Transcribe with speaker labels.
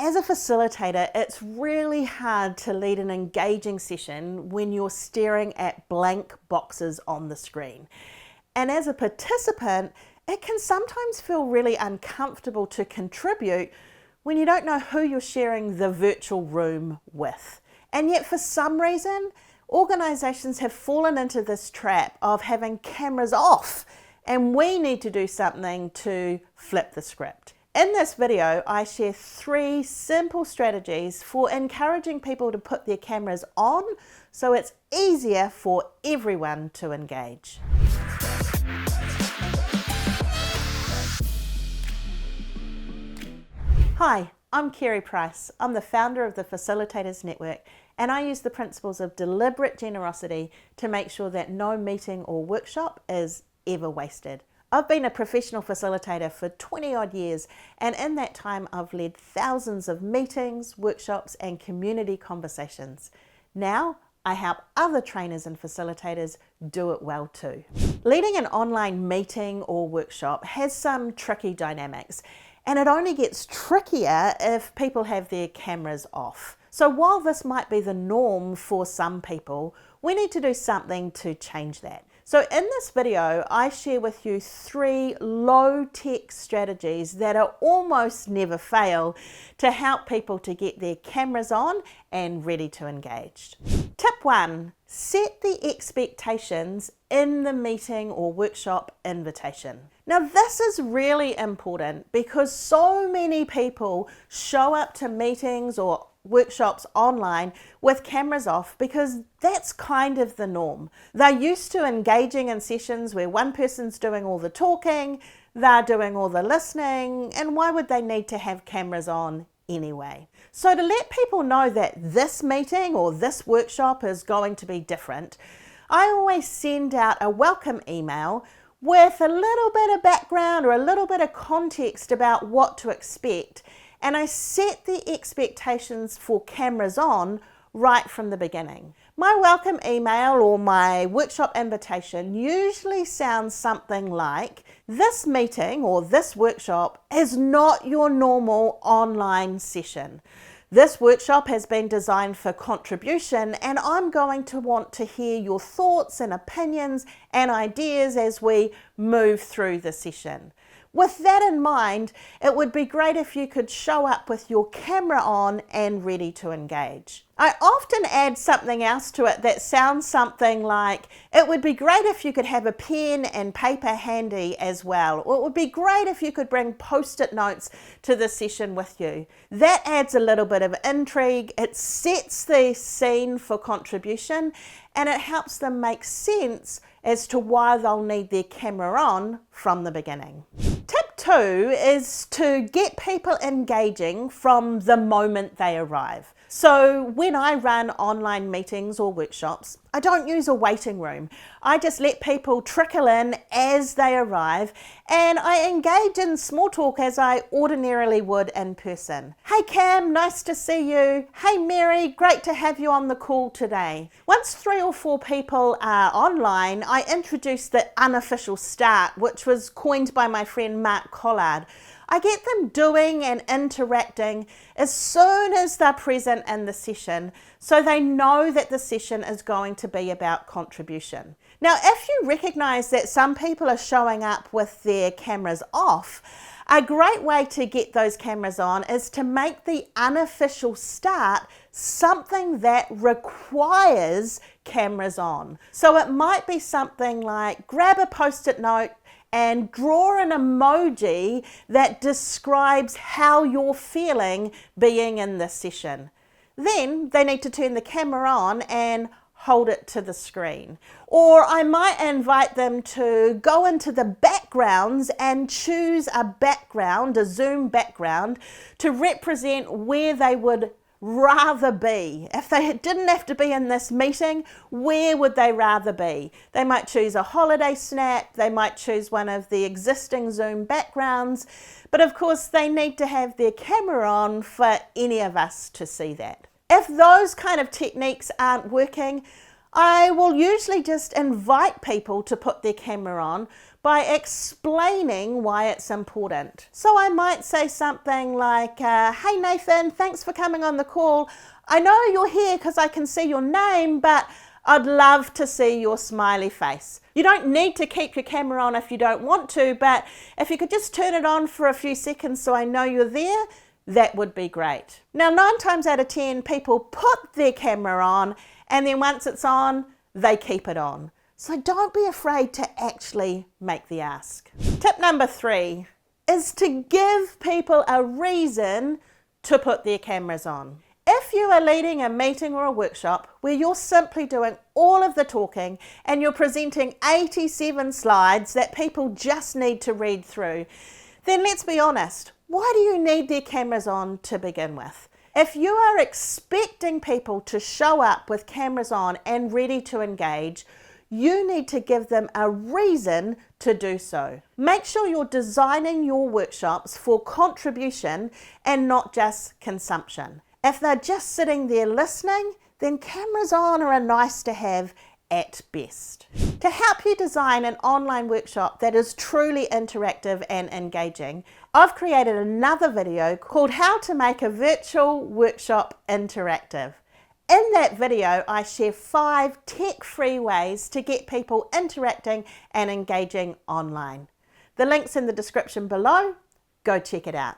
Speaker 1: As a facilitator, it's really hard to lead an engaging session when you're staring at blank boxes on the screen. And as a participant, it can sometimes feel really uncomfortable to contribute when you don't know who you're sharing the virtual room with. And yet for some reason, organisations have fallen into this trap of having cameras off, and we need to do something to flip the script. In this video, I share 3 simple strategies for encouraging people to put their cameras on so it's easier for everyone to engage. Hi, I'm Kerry Price. I'm the founder of the Facilitators Network, and I use the principles of deliberate generosity to make sure that no meeting or workshop is ever wasted. I've been a professional facilitator for 20 odd years, and in that time I've led thousands of meetings, workshops and community conversations. Now I help other trainers and facilitators do it well too. Leading an online meeting or workshop has some tricky dynamics, and it only gets trickier if people have their cameras off. So while this might be the norm for some people, we need to do something to change that. So in this video, I share with you 3 low-tech strategies that are almost never fail to help people to get their cameras on and ready to engage. Tip 1, set the expectations in the meeting or workshop invitation. Now this is really important because so many people show up to meetings or workshops online with cameras off because that's kind of the norm. They're used to engaging in sessions where one person's doing all the talking, they're doing all the listening, and why would they need to have cameras on anyway? So to let people know that this meeting or this workshop is going to be different, I always send out a welcome email with a little bit of background or a little bit of context about what to expect, and I set the expectations for cameras on right from the beginning. My welcome email or my workshop invitation usually sounds something like, this meeting or this workshop is not your normal online session. This workshop has been designed for contribution, and I'm going to want to hear your thoughts and opinions and ideas as we move through the session. With that in mind, it would be great if you could show up with your camera on and ready to engage. I often add something else to it that sounds something like, it would be great if you could have a pen and paper handy as well, or it would be great if you could bring post-it notes to the session with you. That adds a little bit of intrigue, it sets the scene for contribution, and it helps them make sense as to why they'll need their camera on from the beginning. Tip 2 is to get people engaging from the moment they arrive. So when I run online meetings or workshops, I don't use a waiting room. I just let people trickle in as they arrive, and I engage in small talk as I ordinarily would in person. Hey Cam, nice to see you. Hey Mary, great to have you on the call today. Once 3 or 4 people are online, I introduce the unofficial start, which was coined by my friend Mark Collard. I get them doing and interacting as soon as they're present in the session, so they know that the session is going to be about contribution. Now, if you recognise that some people are showing up with their cameras off, a great way to get those cameras on is to make the unofficial start something that requires cameras on. So it might be something like, grab a post-it note and draw an emoji that describes how you're feeling being in this session. Then they need to turn the camera on and hold it to the screen. Or I might invite them to go into the backgrounds and choose a background, a Zoom background, to represent where they would rather be. If they didn't have to be in this meeting, where would they rather be? They might choose a holiday snap, they might choose one of the existing Zoom backgrounds, but of course they need to have their camera on for any of us to see that. If those kind of techniques aren't working, I will usually just invite people to put their camera on, by explaining why it's important. So I might say something like, hey Nathan, thanks for coming on the call. I know you're here because I can see your name, but I'd love to see your smiley face. You don't need to keep your camera on if you don't want to, but if you could just turn it on for a few seconds so I know you're there, that would be great. Now, 9 times out of 10, people put their camera on, and then once it's on, they keep it on. So don't be afraid to actually make the ask. Tip number 3 is to give people a reason to put their cameras on. If you are leading a meeting or a workshop where you're simply doing all of the talking and you're presenting 87 slides that people just need to read through, then let's be honest, why do you need their cameras on to begin with? If you are expecting people to show up with cameras on and ready to engage, you need to give them a reason to do so. Make sure you're designing your workshops for contribution and not just consumption. If they're just sitting there listening, then cameras on are a nice to have at best. To help you design an online workshop that is truly interactive and engaging, I've created another video called How to Make a Virtual Workshop Interactive. In that video, I share 5 tech-free ways to get people interacting and engaging online. The link's in the description below. Go check it out.